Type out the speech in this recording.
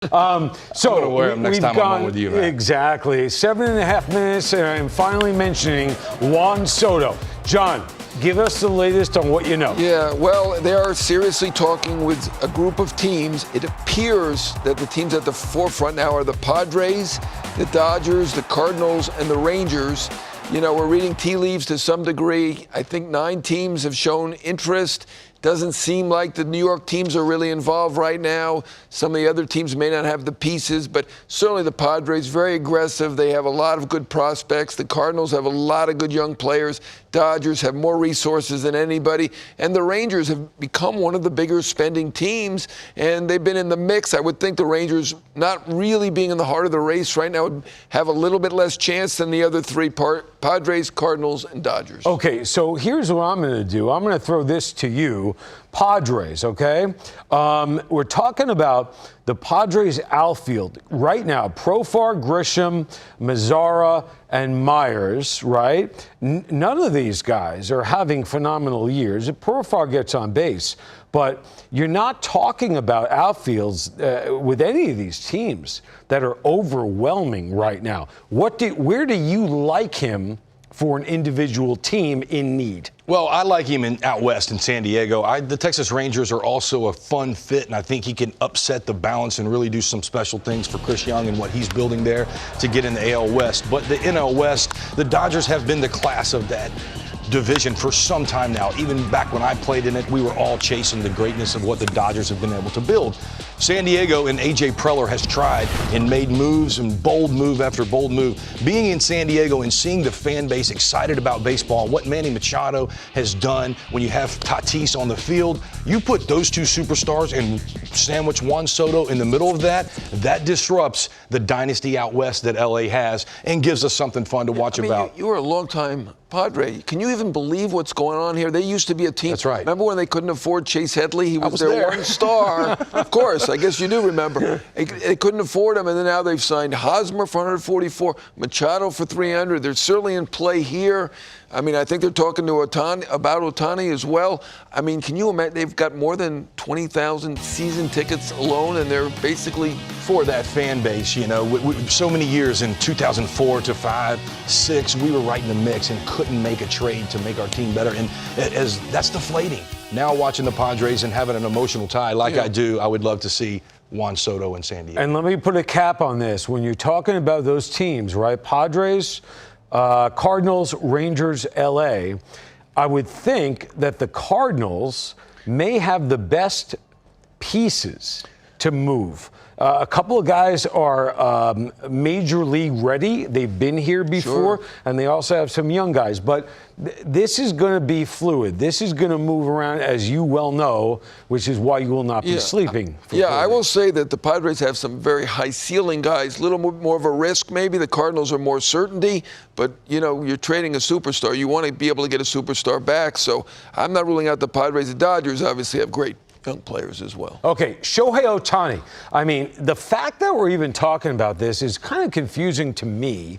So I'm going to wear them next time I'm on with you, man. Exactly. 7.5 minutes, and I'm finally mentioning Juan Soto. John, give us the latest on what you know. Yeah, well, they are seriously talking with a group of teams. It appears that the teams at the forefront now are the Padres, the Dodgers, the Cardinals, and the Rangers. You know, we're reading tea leaves to some degree. I think 9 teams have shown interest. Doesn't seem like the New York teams are really involved right now. Some of the other teams may not have the pieces, but certainly the Padres, very aggressive. They have a lot of good prospects. The Cardinals have a lot of good young players. Dodgers have more resources than anybody. And the Rangers have become one of the bigger spending teams, and they've been in the mix. I would think the Rangers, not really being in the heart of the race right now, would have a little bit less chance than the other 3 Padres, Cardinals, and Dodgers. Okay, so here's what I'm going to do. I'm going to throw this to you. Padres, okay? We're talking about the Padres outfield right now. Profar, Grisham, Mazzara, and Myers, right? None of these guys are having phenomenal years. Profar gets on base, but you're not talking about outfields with any of these teams that are overwhelming right now. Where do you like him for an individual team in need? Well, I like him out west in San Diego. The Texas Rangers are also a fun fit, and I think he can upset the balance and really do some special things for Chris Young and what he's building there to get in the AL West. But the NL West, the Dodgers have been the class of that division for some time now. Even back when I played in it, we were all chasing the greatness of what the Dodgers have been able to build. San Diego and A.J. Preller has tried and made moves and bold move after bold move. Being in San Diego and seeing the fan base excited about baseball and what Manny Machado has done when you have Tatis on the field, you put those 2 superstars and sandwich Juan Soto in the middle of that disrupts the dynasty out west that L.A. has and gives us something fun to watch about. You were a long-time Padre. Can you even believe what's going on here? They used to be a team. That's right. Remember when they couldn't afford Chase Headley? He was their one star. Of course, I guess you do remember. They couldn't afford him, and then now they've signed Hosmer for 144, Machado for 300. They're certainly in play here. I mean, I think they're talking to about Ohtani as well. I mean, can you imagine? They've got more than 20,000 season tickets alone, and they're basically for that fan base. You know, so many years in 2004 to 5, 6, we were right in the mix and couldn't make a trade to make our team better. And as that's deflating. Now watching the Padres and having an emotional tie like I do, I would love to see Juan Soto in San Diego. And let me put a cap on this. When you're talking about those teams, right? Padres, Cardinals, Rangers, LA, I would think that the Cardinals may have the best pieces to move. A couple of guys are major league ready. They've been here before, and they also have some young guys. But this is going to be fluid. This is going to move around, as you well know, which is why you will not be sleeping. I will say that the Padres have some very high ceiling guys, a little more of a risk maybe. The Cardinals are more certainty, but, you know, you're trading a superstar. You want to be able to get a superstar back. So I'm not ruling out the Padres. The Dodgers obviously have great young players as well. Okay, Shohei Ohtani. I mean, the fact that we're even talking about this is kind of confusing to me.